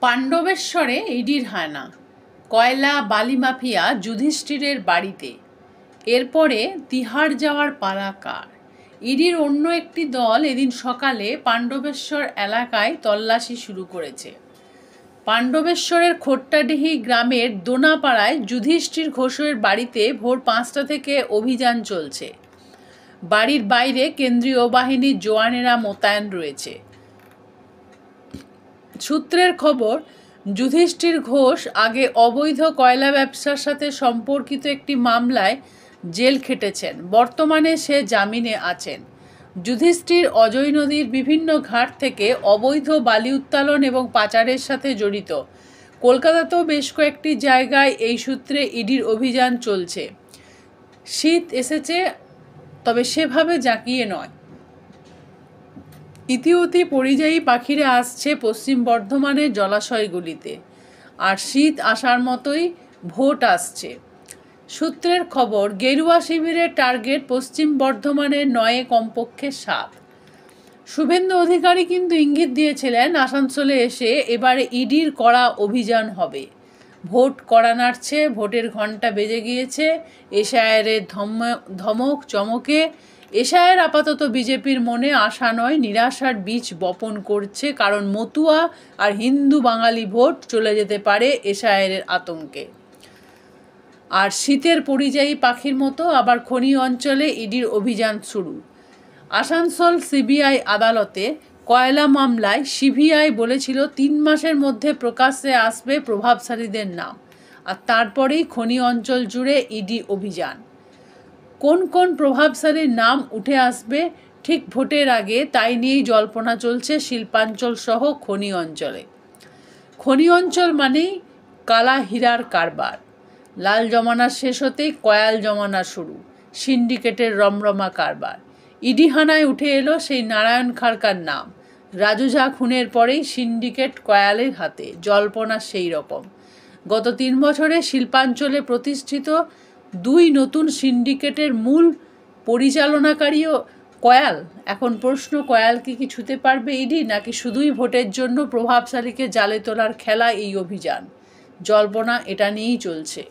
পাণ্ডবেশ্বরে ইডির হানা, কয়লা বালি মাফিয়া যুধিষ্ঠিরের বাড়িতে। এরপরে তিহাড় যাওয়ার পালা কার? ইডির অন্য একটি দল এদিন সকালে পাণ্ডবেশ্বর এলাকায় তল্লাশি শুরু করেছে। পাণ্ডবেশ্বরের খোট্টাডিহি গ্রামের দোনাপাড়ায় যুধিষ্ঠির ঘোষের বাড়িতে ভোর 5টা থেকে অভিযান চলছে। বাড়ির বাইরে কেন্দ্রীয় বাহিনীর জওয়ানেরা মোতায়েন রয়েছে। সূত্রের খবর, যুধিষ্ঠির ঘোষ আগে অবৈধ কয়লা ব্যবসার সাথে সম্পর্কিত একটি মামলায় জেল খেটেছেন। বর্তমানে সে জামিনে আছেন। যুধিষ্ঠির অজয় নদীর বিভিন্ন ঘাট থেকে অবৈধ বালি উত্তোলন এবং পাচারের সাথে জড়িত। কলকাতাতেও বেশ কয়েকটি জায়গায় এই সূত্রে ইডির অভিযান চলছে। শীত এসেছে, তবে সেভাবে জাঁকিয়ে নয়। ইতিউতি পরিযায়ী পাখিরা আসছে পশ্চিম বর্ধমানের জলাশয়গুলিতে, আর শীত আসার মতোই ভোট আসছে। সূত্রের খবর, গেরুয়া শিবিরের টার্গেট পশ্চিম বর্ধমানের 9 কমপক্ষে 7। শুভেন্দু অধিকারী কিন্তু ইঙ্গিত দিয়েছিলেন আসানসোলে এসে এবারে ইডির কড়া অভিযান হবে। ভোট কড়া নাড়ছে, ভোটের ঘণ্টা বেজে গিয়েছে। এসআইআরের ধমক চমকে এসআইআর আপাতত বিজেপির মনে আশা নয়, নিরাশার বীজ বপন করছে। কারণ মতুয়া আর হিন্দু বাঙালি ভোট চলে যেতে পারে এসআইআরের আতঙ্কে। আর শীতের পরিযায়ী পাখির মতো আবার খনি অঞ্চলে ইডির অভিযান শুরু। আসানসোল সিবিআই আদালতে কয়লা মামলায় সিবিআই বলেছিল 3 মাসের মধ্যে প্রকাশ্যে আসবে প্রভাবশালীদের নাম, আর তারপরেই খনি অঞ্চল জুড়ে ইডি অভিযান। কোন কোন প্রভাবশালীর নাম উঠে আসবে ঠিক ভোটের আগে, তাই নিয়েই জল্পনা চলছে শিল্পাঞ্চল সহ খনি অঞ্চলে। খনি অঞ্চল মানেই কালা হীরার কারবার। লাল জমানা শেষ হতেই কয়াল জমানা শুরু। সিন্ডিকেটের রমরমা কারবার। ইডি হানায় উঠে এলো সেই নারায়ণ খাড়কার নাম। রাজু ঝা খুনের পরেই সিন্ডিকেট কয়ালের হাতে। জল্পনা সেই রকম। গত 3 বছরে শিল্পাঞ্চলে প্রতিষ্ঠিত 2 নতুন সিন্ডিকেটের মূল পরিচালনাকারীও কয়াল। এখন প্রশ্ন, কয়ালকে কি ছুঁতে পারবে ইডি, নাকি শুধুই ভোটের জন্য প্রভাবশালীকে জালে তোলার খেলা এই অভিযান? জল্পনা এটা নিয়েই চলছে।